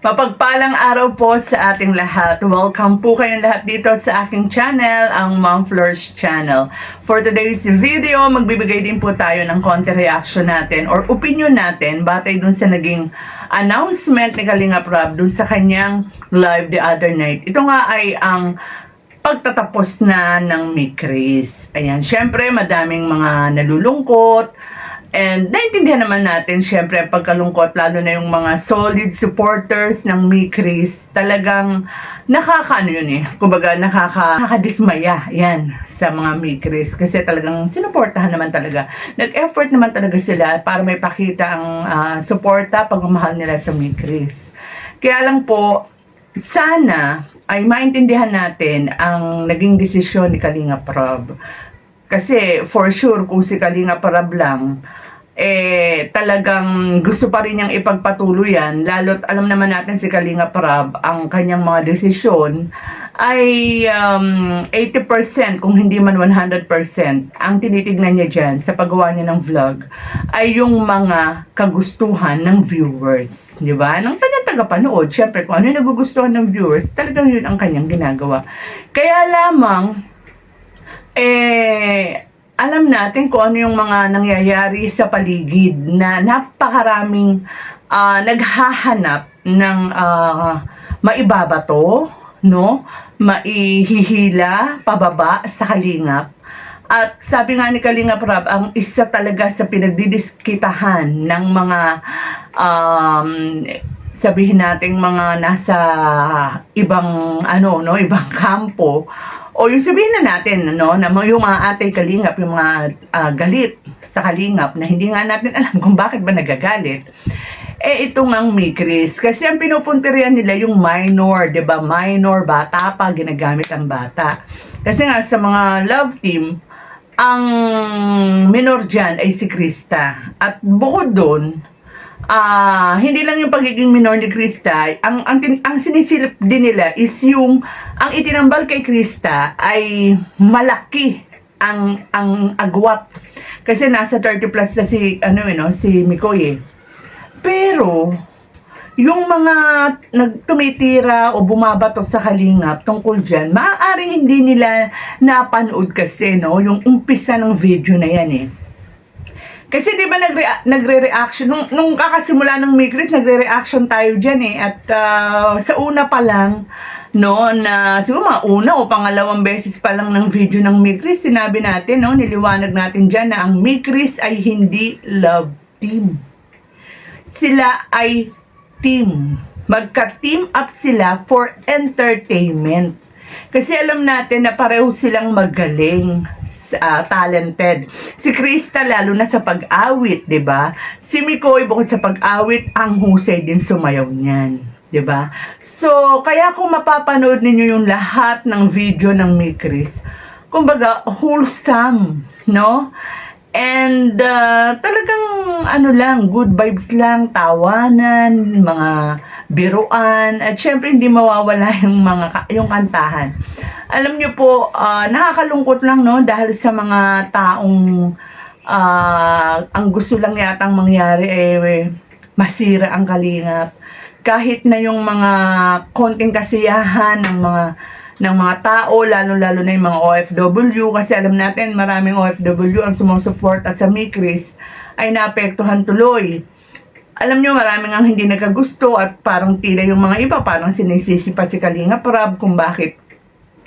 Mapagpalang araw po sa ating lahat. Welcome po kayong lahat dito sa aking channel, ang Mom Flores Channel. For today's video, magbibigay din po tayo ng konti reaction natin or opinion natin batay dun sa naging announcement ni Kalingap Rob dun sa kanyang live the other night. Ito nga ay ang pagtatapos na ng Mikris. Ayan, syempre madaming mga nalulungkot. And naintindihan naman natin, syempre, pagkalungkot, lalo na yung mga solid supporters ng Mikris, talagang nakakaano yun eh. Kumbaga, nakakadismaya yan sa mga Mikris. Kasi talagang sinuportahan naman talaga. Nag-effort naman talaga sila para may pakita ang suporta, pagmamahal nila sa Mikris. Kaya lang po, sana ay maintindihan natin ang naging desisyon ni Kalingap Rob. Kasi for sure, kung si Kalingap Rob lang, talagang gusto pa rin niyang ipagpatuloy yan, lalo't alam naman natin si Kalingap Rob, ang kanyang mga desisyon ay 80% kung hindi man 100% ang tinitignan niya dyan sa paggawa niya ng vlog ay yung mga kagustuhan ng viewers, di ba? Ng kanyang tagapanood, syempre kung ano yung nagugustuhan ng viewers, talagang yun ang kanyang ginagawa. Kaya lamang alam natin kung ano yung mga nangyayari sa paligid na napakaraming naghahanap ng maibabato, no? Maihihila pababa sa Kalingap. At sabi nga ni Kalingap Rob, ang isa talaga sa pinagdidiskitahan ng mga sabihin nating mga nasa ibang ibang kampo, o yung sabihin na natin, na yung mga atay Kalingap, yung mga galit sa Kalingap, na hindi nga natin alam kung bakit ba nagagalit, itong ang Mikris. Kasi ang pinupunterian nila yung minor, diba? Minor, bata pa, ginagamit ang bata. Kasi nga sa mga love team, ang minor dyan ay si Krista. At bukod doon, hindi lang yung pagiging minor ni Krista, ang sinisilip din nila is yung ang itinambal kay Krista ay malaki ang agwat. Kasi nasa 30 plus na si Mikoy eh. Pero yung mga nagtumitira o bumabato sa Kalingap tungkol dyan, maaaring hindi nila napanood kasi, yung umpisa ng video na yan eh. Kasi di ba nagre-reaction, nung kakasimula ng Mikris, nagre-reaction tayo dyan eh. At sa una pa lang, na siguro mga una o pangalawang beses pa lang ng video ng Mikris, sinabi natin, niliwanag natin dyan na ang Mikris ay hindi love team. Sila ay team. Magka-team up sila for entertainment. Kasi alam natin na pareho silang magaling, talented. Si Krista lalo na sa pag-awit, 'di ba? Si Mikoy bukod sa pag-awit, ang husay din sumayaw niyan, 'di ba? So, kaya kung mapapanood ninyo yung lahat ng video ng Mikris, kumbaga wholesome, no? And talagang good vibes lang, tawanan, mga biruan, at syempre hindi mawawala yung kantahan. Alam niyo po, nakakalungkot lang dahil sa mga taong ang gusto lang yatang mangyari masira ang Kalingap. Kahit na yung mga konting kasiyahan ng mga tao, lalo-lalo na yung mga OFW, kasi alam natin maraming OFW ang sumusuporta sa Mikris ay naapektuhan tuloy. Alam nyo, maraming ang hindi nagkagusto at parang tila yung mga iba, parang sinisisi pa si Kalingap Rob kung bakit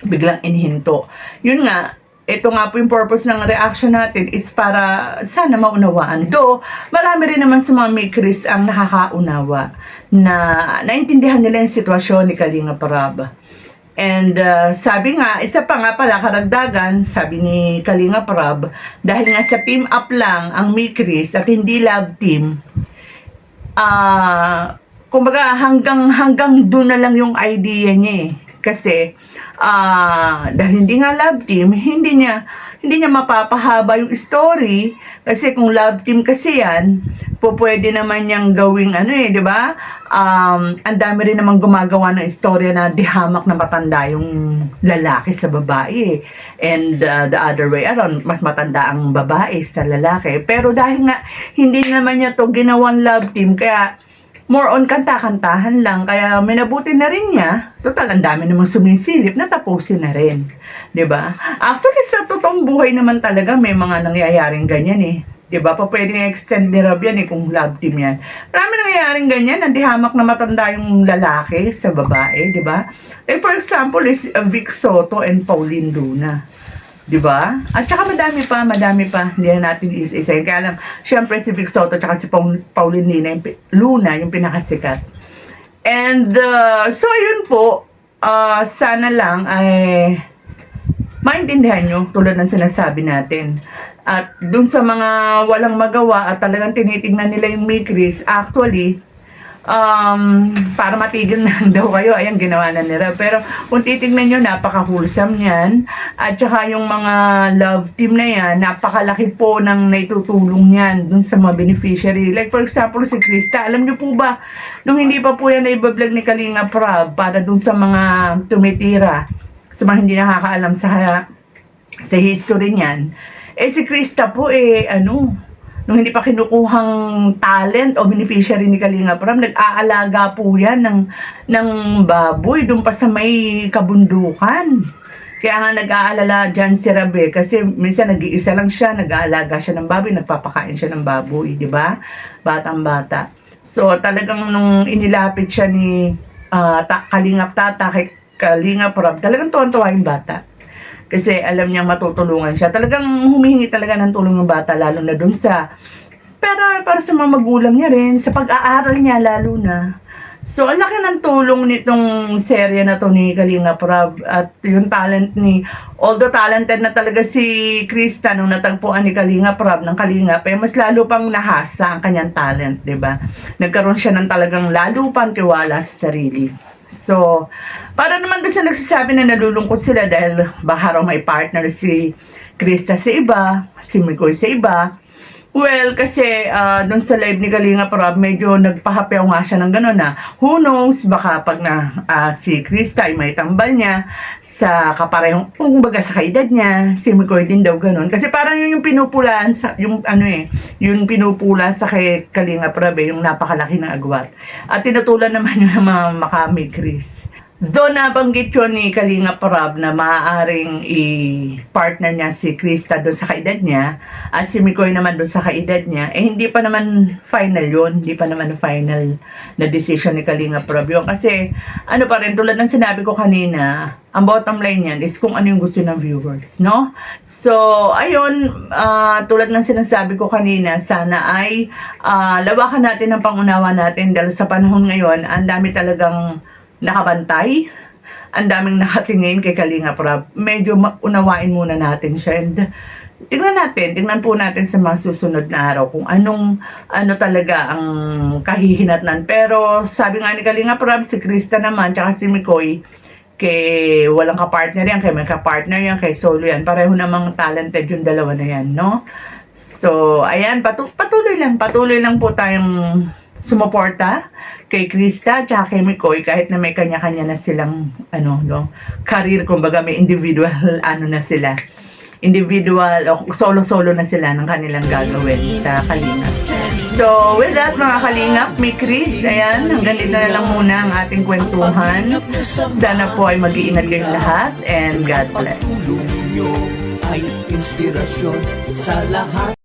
biglang inihinto. Yun nga, ito nga po yung purpose ng reaction natin is para sana maunawaan. Though, marami rin naman sa mga Mikris ang nakakaunawa na naintindihan nila yung sitwasyon ni Kalingap Rob. And sabi nga, isa pa nga pala karagdagan, sabi ni Kalingap Rob, dahil nga sa team up lang ang Mikris at hindi love team, kumbaga hanggang doon na lang yung idea niya eh. Kasi dahil hindi nga love team, hindi niya mapapahaba yung story, kasi kung love team kasi yan, pwede naman niyang gawing di ba? Ang dami rin naman gumagawa ng istorya na dihamak na matanda yung lalaki sa babae. And the other way around, mas matanda ang babae sa lalaki. Pero dahil nga hindi naman niya to ginawang love team, kaya more on kanta-kantahan lang. Kaya minabuti na rin niya. Total, ang dami namang sumisilip na tapusin na rin. 'Di ba? Actually, sa totoong buhay naman talaga may mga nangyayaring ganyan eh. 'Di ba? Pa pwedeng extend ni Rob yan eh kung love team yan. Marami nangyayaring ganyan, nandihamak na matanda yung lalaki sa babae, 'di ba? Eh, for example, is Vic Soto and Pauline Luna. 'Di ba? At saka madami pa. Hindi na natin isa-isahin. Kaya lang, syempre si Vic Soto at saka si Pauline Luna yung pinakasikat. And, so ayun po, sana lang ay maintindihan nyo tulad ng sinasabi natin. At dun sa mga walang magawa at talagang tinitingnan nila yung May Chris, actually, para matigil na lang daw kayo, ayan, ginawa na nila. Pero kung titignan nyo, napaka-wholesome yan. At saka yung mga love team na yan, napakalaki po ng naitutulong yan dun sa mga beneficiary. Like for example, si Krista, alam nyo po ba, nung hindi pa po yan naibablog ni Kalinga Prab para dun sa mga tumitira, sa mga hindi nakakaalam sa history niyan, eh si Krista po nung hindi pa kinukuhang talent o beneficiary ni Kalinga Prab, nag-aalaga po yan ng baboy doon pa sa may kabundukan. Kaya nga nag-aalala dyan si Rabe kasi minsan nag-iisa lang siya, nag-aalaga siya ng baboy, nagpapakain siya ng baboy, di ba? Batang-bata. So talagang nung inilapit siya ni Kalingap Tata kay Kalinga Prab, talagang tuwan-tuwa yung bata. Kasi alam niyang matutulungan siya. Talagang humihingi talaga ng tulong ng bata, lalo na dun sa, pero para sa mga magulang niya rin, sa pag-aaral niya lalo na. So, ang laki ng tulong nitong serye na to ni Kalinga Prab at yung talent although talented na talaga si Krista nung natagpuan ni Kalinga Prab ng Kalinga, pero mas lalo pang nahasa ang kanyang talent, 'di ba? Nagkaroon siya ng talagang lalo pang tiwala sa sarili. So, para naman doon sa nagsasabi na nalulungkot sila dahil baka raw may partner si Krista sa iba, si Mikoy sa iba. Well, kasi doon sa live ni Kalinga Prab, medyo nagpahapyaw nga siya ng gano'n na who knows, baka pag si Krista ay may tambal niya sa kaparehong, kumbaga sa kaedad niya, si Mikoy din daw gano'n. Kasi parang yun yung pinupulaan sa, yung pinupula sa kay Kalinga Prab, yung napakalaki ng agwat. At tinutulan naman yun ng mga Makami Chris. Doon nabanggit yun ni Kalinga Prab na maaaring i-partner niya si Krista doon sa kaedad niya at si Mikoy naman doon sa kaedad niya. Eh hindi pa naman final yun. Hindi pa naman final na decision ni Kalinga Prab yun. Kasi ano pa rin, tulad ng sinabi ko kanina, ang bottom line yan is kung ano yung gusto ng viewers, no? So, ayun, tulad ng sinasabi ko kanina, sana ay lawakan natin ang pangunawa natin dahil sa panahon ngayon, ang dami talagang nakabantay, ang daming nakatingin kay Kalinga Prab. Medyo unawain muna natin siya and tingnan po natin sa mga susunod na araw kung ano talaga ang kahihinatnan. Pero sabi nga ni Kalinga Prab, si Krista naman tsaka si Mikoy, kay walang kapartner yan, kay may kapartner yan, kay solo yan, pareho namang talented yung dalawa na yan, no? So, ayan, patuloy lang po tayong sumuporta kay Krista at kay Mikoy kahit na may kanya-kanya na silang career, kumbaga may individual na sila. Individual o solo-solo na sila ng kanilang gagawin sa Kalingap. So, with that mga Kalingap, may Chris, ayan, hanggang dito na lang muna ang ating kwentuhan. Sana po ay mag-iingat kayong lahat and God bless. Ay inspirasyon sa lahat.